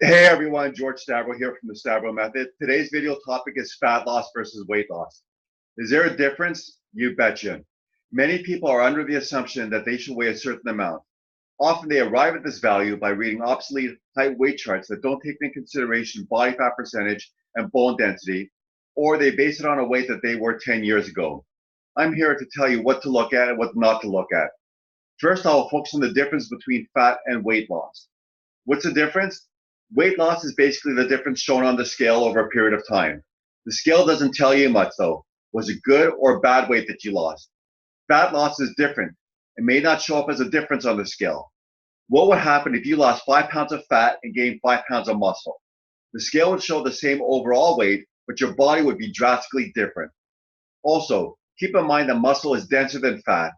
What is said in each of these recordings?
Hey everyone, George Stavrou here from the Stavrou Method. Today's video topic is fat loss versus weight loss. Is there a difference? You betcha. Many people are under the assumption that they should weigh a certain amount. Often they arrive at this value by reading obsolete height weight charts that don't take into consideration body fat percentage and bone density, or they base it on a weight that they were 10 years ago. I'm here to tell you what to look at and what not to look at. First, I'll focus on the difference between fat and weight loss. What's the difference? Weight loss is basically the difference shown on the scale over a period of time. The scale doesn't tell you much though. Was it good or bad weight that you lost? Fat loss is different. It may not show up as a difference on the scale. What would happen if you lost 5 pounds of fat and gained 5 pounds of muscle? The scale would show the same overall weight, but your body would be drastically different. Also, keep in mind that muscle is denser than fat.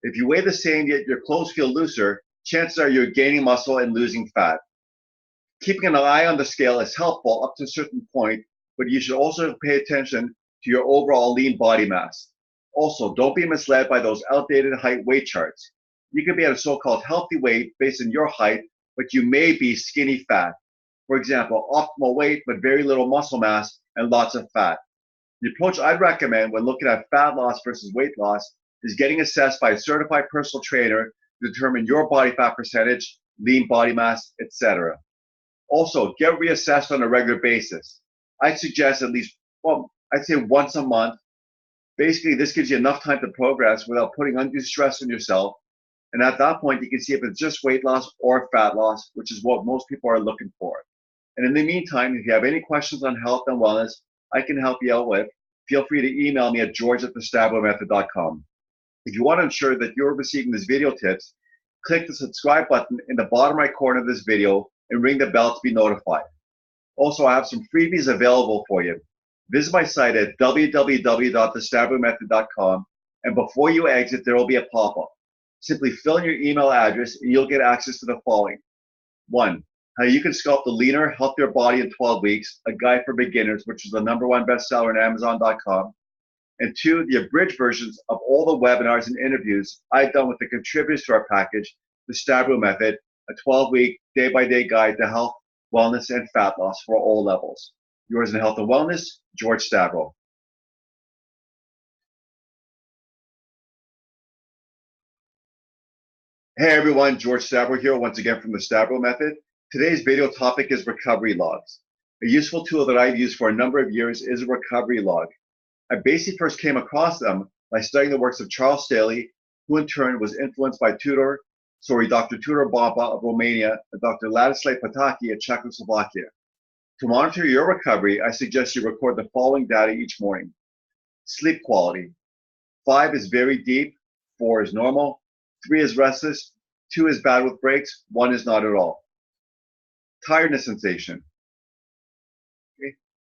If you weigh the same yet your clothes feel looser, chances are you're gaining muscle and losing fat. Keeping an eye on the scale is helpful up to a certain point, but you should also pay attention to your overall lean body mass. Also, don't be misled by those outdated height weight charts. You could be at a so-called healthy weight based on your height, but you may be skinny fat. For example, optimal weight but very little muscle mass and lots of fat. The approach I'd recommend when looking at fat loss versus weight loss is getting assessed by a certified personal trainer to determine your body fat percentage, lean body mass, etc. Also, get reassessed on a regular basis. I'd suggest at least, I'd say once a month. Basically, this gives you enough time to progress without putting undue stress on yourself. And at that point, you can see if it's just weight loss or fat loss, which is what most people are looking for. And in the meantime, if you have any questions on health and wellness I can help you out with, feel free to email me at george@thestavrou.com. If you want to ensure that you're receiving these video tips, click the subscribe button in the bottom right corner of this video and ring the bell to be notified. Also, I have some freebies available for you. Visit my site at www.thestavrou.com, and before you exit, there will be a pop-up. Simply fill in your email address and you'll get access to the following. 1. How you can sculpt a leaner, healthier body in 12 weeks, a guide for beginners, which is the #1 bestseller on Amazon.com. And 2, the abridged versions of all the webinars and interviews I've done with the contributors to our package, the Stavrou Method, a 12-week, day-by-day guide to health, wellness, and fat loss for all levels. Yours in health and wellness, George Stavrou. Hey everyone, George Stavrou here once again from the Stavrou Method. Today's video topic is recovery logs. A useful tool that I've used for a number of years is a recovery log. I basically first came across them by studying the works of Charles Staley, who in turn was influenced by Dr. Tudor Bomba of Romania and Dr. Ladislav Pataki of Czechoslovakia. To monitor your recovery, I suggest you record the following data each morning. Sleep quality. 5 is very deep, 4 is normal, 3 is restless, 2 is bad with breaks, 1 is not at all. Tiredness sensation.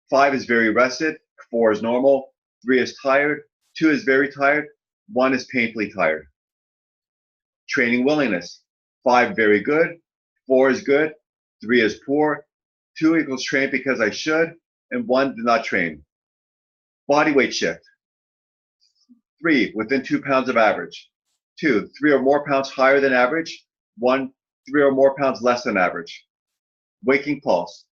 5 is very rested, 4 is normal, 3 is tired, 2 is very tired, 1 is painfully tired. Training willingness. 5 very good, 4 is good, 3 is poor, 2 equals trained because I should, and 1 did not train. Body weight shift. 3 within 2 pounds of average. 2 3 or more pounds higher than average. 1 3 or more pounds less than average. Waking pulse.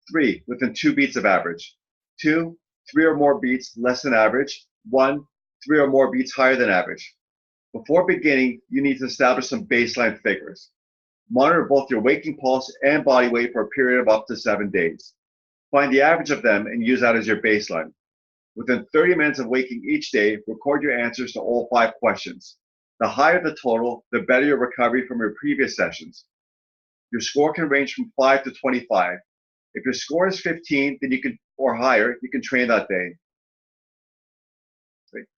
3 within 2 beats of average. 2 3 or more beats less than average. 1 3 or more beats higher than average. Before beginning, you need to establish some baseline figures. Monitor both your waking pulse and body weight for a period of up to 7 days. Find the average of them and use that as your baseline. Within 30 minutes of waking each day, record your answers to all 5 questions. The higher the total, the better your recovery from your previous sessions. Your score can range from 5 to 25. If your score is 15 or higher, you can train that day.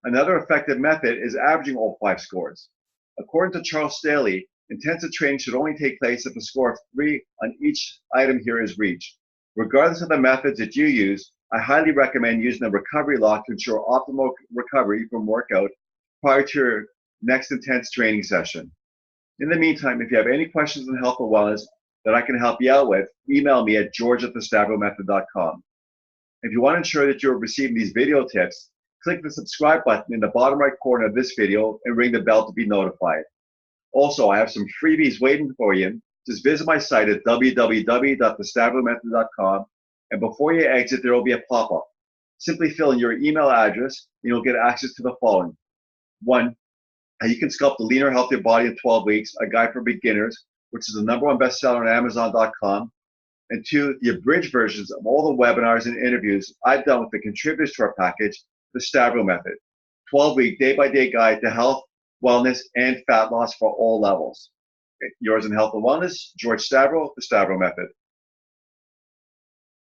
Another effective method is averaging all 5 scores. According to Charles Staley, intensive training should only take place if a score of 3 on each item here is reached. Regardless of the methods that you use, I highly recommend using a recovery log to ensure optimal recovery from workout prior to your next intense training session. In the meantime, if you have any questions on health or wellness that I can help you out with, email me at george@thestavrou.com. If you want to ensure that you're receiving these video tips, click the subscribe button in the bottom right corner of this video and ring the bell to be notified. Also, I have some freebies waiting for you. Just visit my site at www.thestavrowmethod.com, and before you exit, there will be a pop-up. Simply fill in your email address, and you'll get access to the following. 1, how you can sculpt a leaner, healthier body in 12 weeks, a guide for beginners, which is the #1 bestseller on Amazon.com. And 2, the abridged versions of all the webinars and interviews I've done with the contributors to our package, the Stavrou Method, 12-week day-by-day guide to health, wellness, and fat loss for all levels. Yours in health and wellness, George Stavrou, the Stavrou Method.